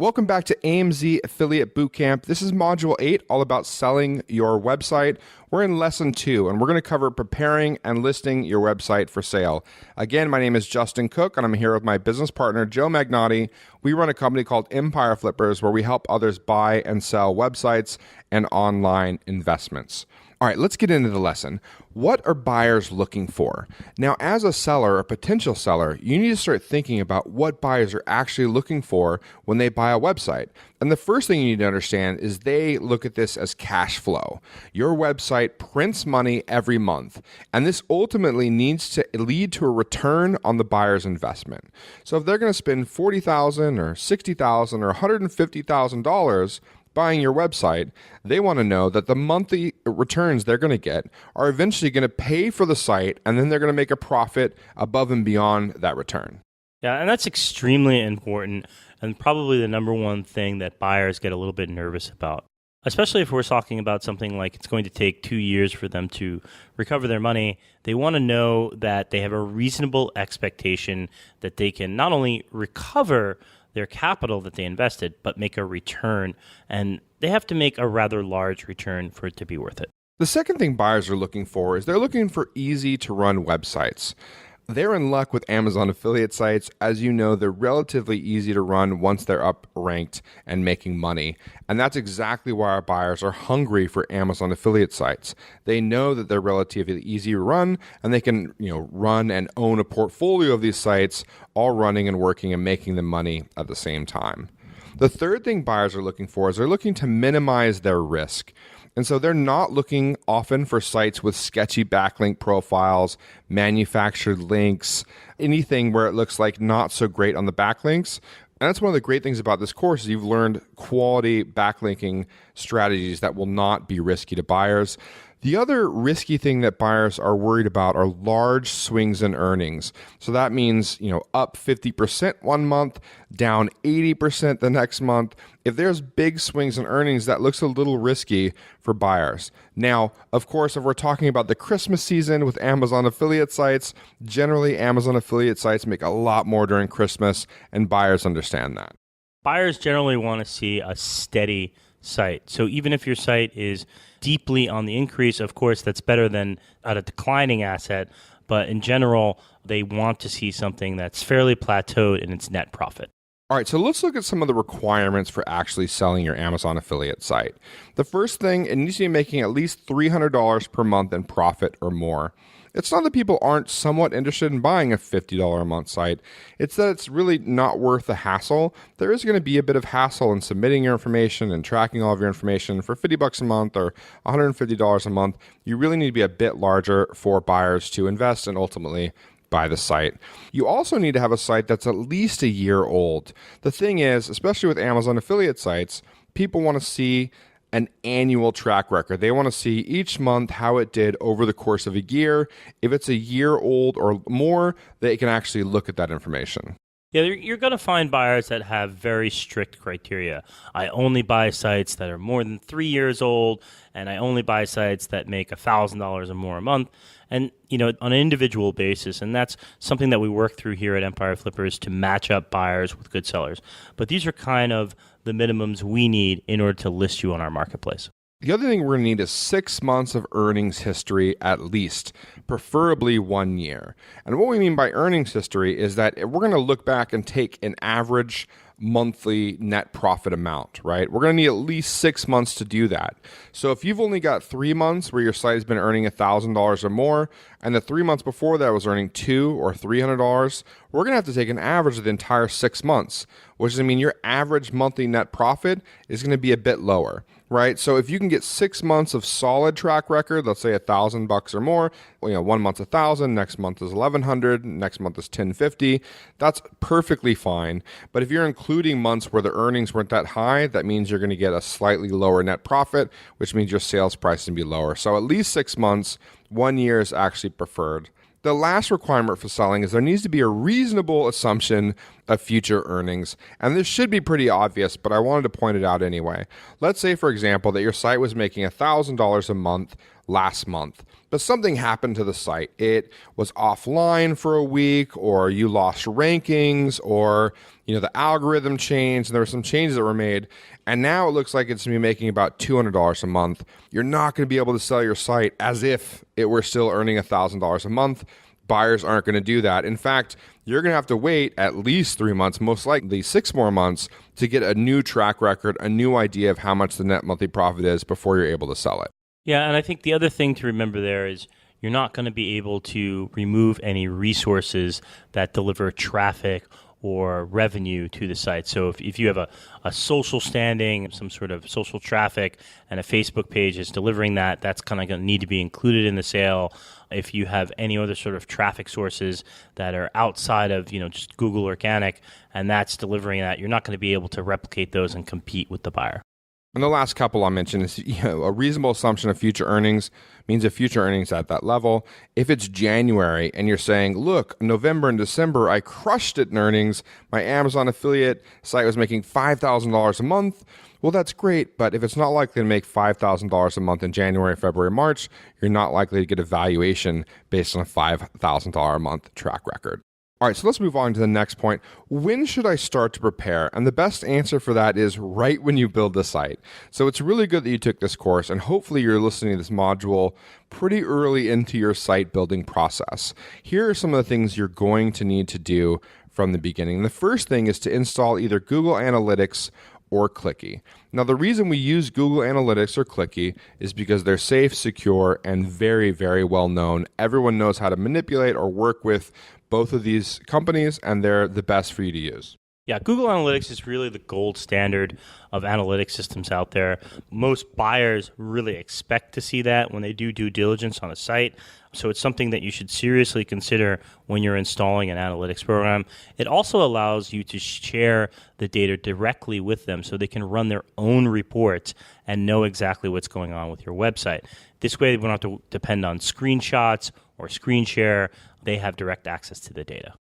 Welcome back to AMZ Affiliate Bootcamp. This is Module 8, all about selling your website. We're in Lesson 2, and we're going to cover preparing and listing your website for sale. Again, my name is Justin Cook, and I'm here with my business partner, Joe Magnotti. We run a company called Empire Flippers, where we help others buy and sell websites and online investments. All right, let's get into the lesson. What are buyers looking for? Now, as a seller, a potential seller, you need to start thinking about what buyers are actually looking for when they buy a website. And the first thing you need to understand is they look at this as cash flow. Your website prints money every month, and this ultimately needs to lead to a return on the buyer's investment. So if they're going to spend $40,000 or $60,000 or $150,000 buying your website, they want to know that the monthly returns they're going to get are eventually going to pay for the site, and then they're going to make a profit above and beyond that return. Yeah, and that's extremely important and probably the number one thing that buyers get a little bit nervous about, especially if we're talking about something like it's going to take 2 years for them to recover their money. They want to know that they have a reasonable expectation that they can not only recover their capital that they invested, but make a return. And they have to make a rather large return for it to be worth it. The second thing buyers are looking for is they're looking for easy to run websites. They're in luck with Amazon affiliate sites. As you know, they're relatively easy to run once they're up ranked and making money. And that's exactly why our buyers are hungry for Amazon affiliate sites. They know that they're relatively easy to run, and they can, run and own a portfolio of these sites, all running and working and making them money at the same time. The third thing buyers are looking for is they're looking to minimize their risk. And so they're not looking often for sites with sketchy backlink profiles, manufactured links, anything where it looks like not so great on the backlinks. And that's one of the great things about this course is you've learned quality backlinking strategies that will not be risky to buyers. The other risky thing that buyers are worried about are large swings in earnings. So that means, up 50% one month, down 80% the next month. If there's big swings in earnings, that looks a little risky for buyers. Now, of course, if we're talking about the Christmas season with Amazon affiliate sites, generally Amazon affiliate sites make a lot more during Christmas, and buyers understand that. Buyers generally want to see a steady site. So even if your site is deeply on the increase, of course, that's better than at a declining asset. But in general, they want to see something that's fairly plateaued in its net profit. All right, so let's look at some of the requirements for actually selling your Amazon affiliate site. The first thing, it needs to be making at least $300 per month in profit or more. It's not that people aren't somewhat interested in buying a $50 a month site. It's that it's really not worth the hassle. There is going to be a bit of hassle in submitting your information and tracking all of your information. For $50 a month or $150 a month, you really need to be a bit larger for buyers to invest and ultimately buy the site. You also need to have a site that's at least a year old. The thing is, especially with Amazon affiliate sites, people want to see an annual track record. They want to see each month how it did over the course of a year. If it's a year old or more, they can actually look at that information. Yeah, you're going to find buyers that have very strict criteria. I only buy sites that are more than 3 years old, and I only buy sites that make $1,000 or more a month. And, on an individual basis, and that's something that we work through here at Empire Flippers to match up buyers with good sellers. But these are kind of the minimums we need in order to list you on our marketplace. The other thing we're going to need is 6 months of earnings history at least, preferably 1 year. And what we mean by earnings history is that we're going to look back and take an average monthly net profit amount, right? We're going to need at least 6 months to do that. So if you've only got 3 months where your site has been earning $1,000 or more, and the 3 months before that was earning $200 or $300, we're going to have to take an average of the entire 6 months, which does mean your average monthly net profit is going to be a bit lower, right? So if you can get 6 months of solid track record, let's say $1,000 or more, 1 month's $1,000, next month is $1,100, next month is $1,050, that's perfectly fine. But if you're including months where the earnings weren't that high, that means you're going to get a slightly lower net profit, which means your sales price is going to be lower. So at least 6 months, 1 year is actually preferred. The last requirement for selling is there needs to be a reasonable assumption of future earnings. And this should be pretty obvious, but I wanted to point it out anyway. Let's say, for example, that your site was making $1,000 a month last month, but something happened to the site. It was offline for a week, or you lost rankings, or the algorithm changed and there were some changes that were made, and now it looks like it's going to be making about $200 a month. You're not going to be able to sell your site as if it were still earning $1,000 a month. Buyers aren't going to do that. In fact, you're going to have to wait at least 3 months, most likely 6 more months, to get a new track record, a new idea of how much the net monthly profit is before you're able to sell it. Yeah, and I think the other thing to remember there is you're not going to be able to remove any resources that deliver traffic or revenue to the site. So if you have a social standing, some sort of social traffic, and a Facebook page is delivering that, that's kind of going to need to be included in the sale. If you have any other sort of traffic sources that are outside of just Google Organic, and that's delivering that, you're not going to be able to replicate those and compete with the buyer. And the last couple I'll mention is a reasonable assumption of future earnings means a future earnings at that level. If it's January and you're saying, look, November and December, I crushed it in earnings. My Amazon affiliate site was making $5,000 a month. Well, that's great, but if it's not likely to make $5,000 a month in January, February, March, you're not likely to get a valuation based on a $5,000 a month track record. All right, so let's move on to the next point. When should I start to prepare? And the best answer for that is right when you build the site. So it's really good that you took this course, and hopefully you're listening to this module pretty early into your site building process. Here are some of the things you're going to need to do from the beginning. The first thing is to install either Google Analytics or Clicky. Now, the reason we use Google Analytics or Clicky is because they're safe, secure, and very, very well known. Everyone knows how to manipulate or work with both of these companies, and they're the best for you to use. Yeah, Google Analytics is really the gold standard of analytics systems out there. Most buyers really expect to see that when they do due diligence on a site. So it's something that you should seriously consider when you're installing an analytics program. It also allows you to share the data directly with them so they can run their own reports and know exactly what's going on with your website. This way, they don't have to depend on screenshots or screen share. They have direct access to the data.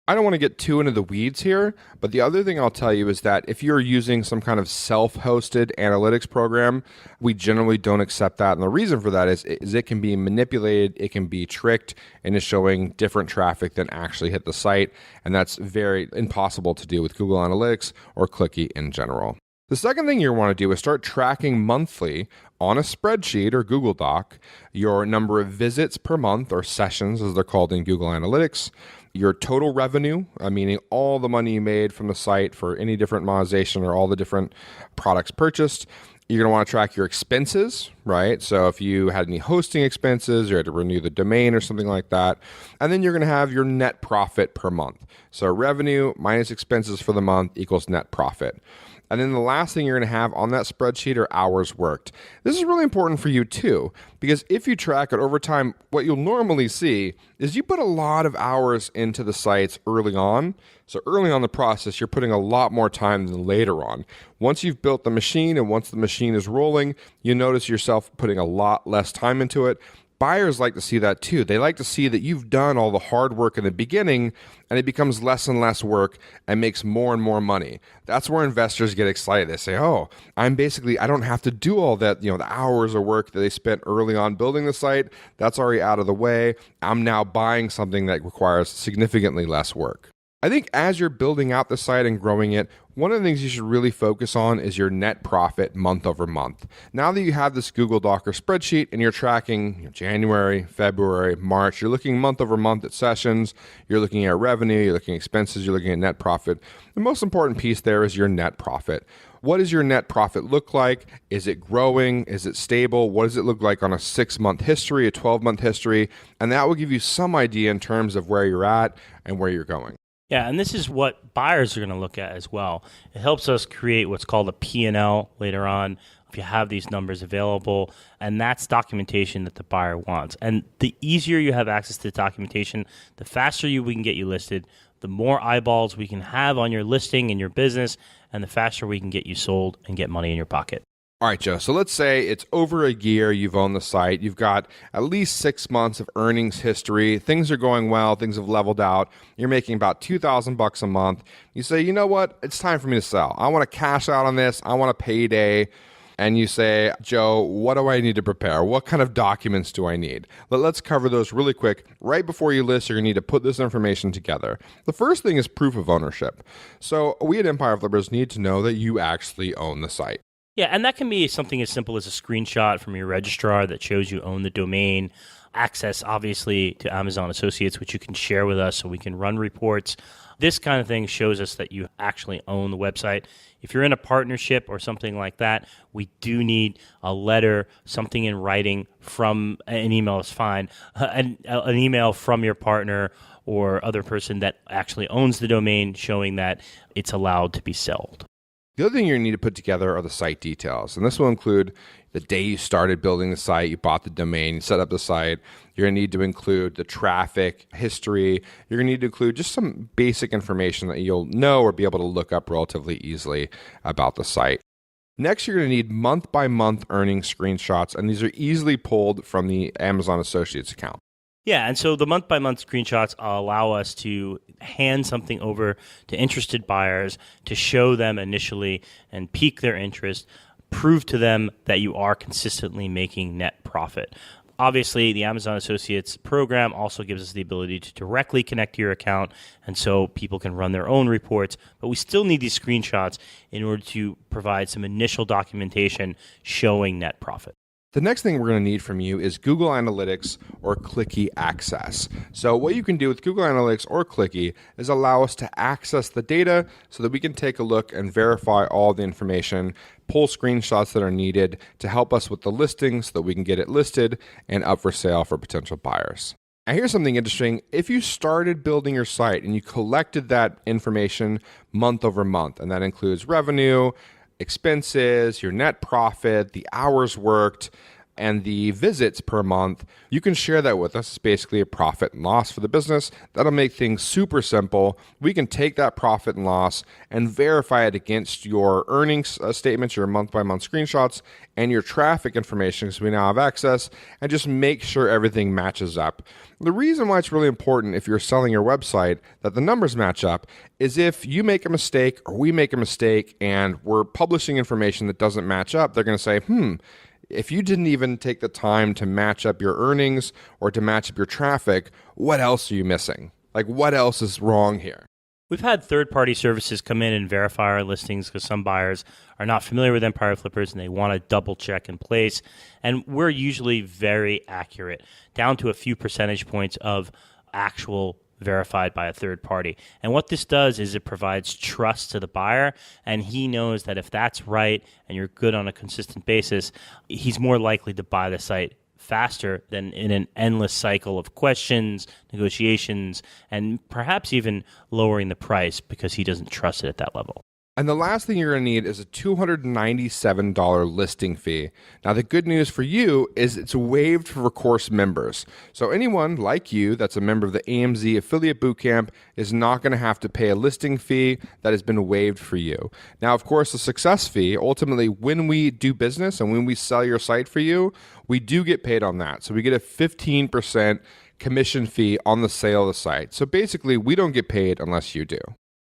I don't want to get too into the weeds here, but the other thing I'll tell you is that if you're using some kind of self-hosted analytics program, we generally don't accept that. And the reason for that is it can be manipulated, it can be tricked into showing different traffic than actually hit the site. And that's very impossible to do with Google Analytics or Clicky in general. The second thing you want to do is start tracking monthly on a spreadsheet or Google Doc your number of visits per month, or sessions as they're called in Google Analytics, your total revenue, meaning all the money you made from the site for any different monetization or all the different products purchased. You're going to want to track your expenses, right? So if you had any hosting expenses, you had to renew the domain or something like that. And then you're going to have your net profit per month. So revenue minus expenses for the month equals net profit. And then the last thing you're going to have on that spreadsheet are hours worked. This is really important for you too, because if you track it over time, what you'll normally see is you put a lot of hours into the sites early on. So early on in the process, you're putting a lot more time than later on. Once you've built the machine and once the machine is rolling, you notice yourself putting a lot less time into it. Buyers like to see that too. They like to see that you've done all the hard work in the beginning and it becomes less and less work and makes more and more money. That's where investors get excited. They say, oh, I don't have to do all that, the hours of work that they spent early on building the site. That's already out of the way. I'm now buying something that requires significantly less work. I think as you're building out the site and growing it, one of the things you should really focus on is your net profit month over month. Now that you have this Google Doc or spreadsheet and you're tracking January, February, March, you're looking month over month at sessions, you're looking at revenue, you're looking at expenses, you're looking at net profit. The most important piece there is your net profit. What does your net profit look like? Is it growing? Is it stable? What does it look like on a 6-month history, a 12-month history? And that will give you some idea in terms of where you're at and where you're going. Yeah, and this is what buyers are going to look at as well. It helps us create what's called a P&L later on if you have these numbers available, and that's documentation that the buyer wants. And the easier you have access to documentation, the faster we can get you listed, the more eyeballs we can have on your listing and your business, and the faster we can get you sold and get money in your pocket. All right, Joe. So let's say it's over a year you've owned the site. You've got at least 6 months of earnings history. Things are going well. Things have leveled out. You're making about $2,000 a month. You say, you know what? It's time for me to sell. I want to cash out on this. I want a payday. And you say, Joe, what do I need to prepare? What kind of documents do I need? Let's cover those really quick. Right before you list, you're going to need to put this information together. The first thing is proof of ownership. So we at Empire Flippers need to know that you actually own the site. Yeah, and that can be something as simple as a screenshot from your registrar that shows you own the domain, access, obviously, to Amazon Associates, which you can share with us so we can run reports. This kind of thing shows us that you actually own the website. If you're in a partnership or something like that, we do need a letter, something in writing from an email is fine, an email from your partner or other person that actually owns the domain showing that it's allowed to be sold. The other thing you're going to need to put together are the site details. And this will include the day you started building the site, you bought the domain, you set up the site. You're going to need to include the traffic history. You're going to need to include just some basic information that you'll know or be able to look up relatively easily about the site. Next, you're going to need month-by-month earnings screenshots, and these are easily pulled from the Amazon Associates account. Yeah, and so the month-by-month screenshots allow us to hand something over to interested buyers to show them initially and pique their interest, prove to them that you are consistently making net profit. Obviously, the Amazon Associates program also gives us the ability to directly connect to your account, and so people can run their own reports, but we still need these screenshots in order to provide some initial documentation showing net profit. The next thing we're going to need from you is Google Analytics or Clicky Access. So what you can do with Google Analytics or Clicky is allow us to access the data so that we can take a look and verify all the information, pull screenshots that are needed to help us with the listing so that we can get it listed and up for sale for potential buyers. Now here's something interesting. If you started building your site and you collected that information month over month, and that includes revenue, expenses, your net profit, the hours worked, and the visits per month, you can share that with us. It's basically a profit and loss for the business. That'll make things super simple. We can take that profit and loss and verify it against your earnings statements, your month-by-month screenshots, and your traffic information because we now have access, and just make sure everything matches up. The reason why it's really important if you're selling your website that the numbers match up is if you make a mistake or we make a mistake and we're publishing information that doesn't match up, they're going to say, if you didn't even take the time to match up your earnings or to match up your traffic, what else are you missing? Like, what else is wrong here? We've had third-party services come in and verify our listings because some buyers are not familiar with Empire Flippers and they want to double-check in place. And we're usually very accurate, down to a few percentage points of actual verified by a third party. And what this does is it provides trust to the buyer, and he knows that if that's right and you're good on a consistent basis, he's more likely to buy the site faster than in an endless cycle of questions, negotiations, and perhaps even lowering the price because he doesn't trust it at that level. And the last thing you're going to need is a $297 listing fee. Now, the good news for you is it's waived for course members. So anyone like you that's a member of the AMZ Affiliate Bootcamp is not going to have to pay a listing fee that has been waived for you. Now, of course, the success fee, ultimately, when we do business and when we sell your site for you, we do get paid on that. So we get a 15% commission fee on the sale of the site. So basically, we don't get paid unless you do.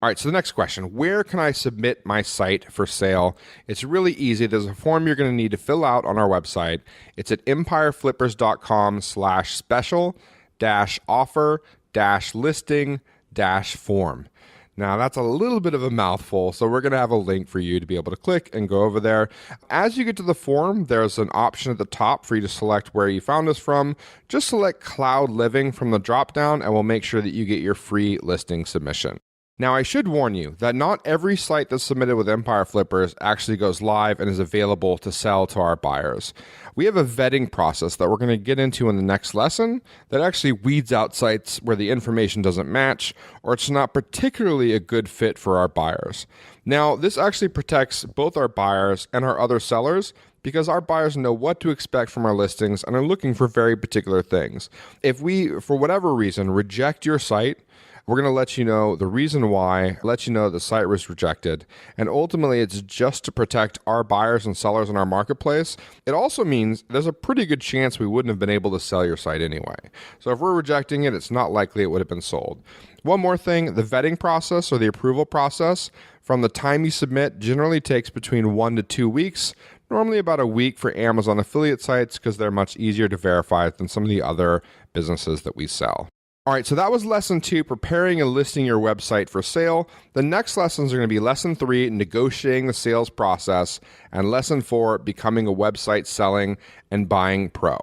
All right, so the next question, where can I submit my site for sale? It's really easy. There's a form you're going to need to fill out on our website. It's at empireflippers.com/special-offer-listing-form. Now, that's a little bit of a mouthful, so we're going to have a link for you to be able to click and go over there. As you get to the form, there's an option at the top for you to select where you found us from. Just select Cloud Living from the drop-down, and we'll make sure that you get your free listing submission. Now, I should warn you that not every site that's submitted with Empire Flippers actually goes live and is available to sell to our buyers. We have a vetting process that we're going to get into in the next lesson that actually weeds out sites where the information doesn't match or it's not particularly a good fit for our buyers. Now, this actually protects both our buyers and our other sellers because our buyers know what to expect from our listings and are looking for very particular things. If we, for whatever reason, reject your site, We're going to let you know the reason why, let you know the site was rejected, and ultimately it's just to protect our buyers and sellers in our marketplace. It also means there's a pretty good chance we wouldn't have been able to sell your site anyway. So if we're rejecting it, it's not likely it would have been sold. One more thing, the vetting process or the approval process from the time you submit generally takes between 1 to 2 weeks, normally about a week for Amazon affiliate sites because they're much easier to verify than some of the other businesses that we sell. All right, so that was lesson 2, preparing and listing your website for sale. The next lessons are going to be lesson 3, negotiating the sales process, and lesson 4, becoming a website selling and buying pro.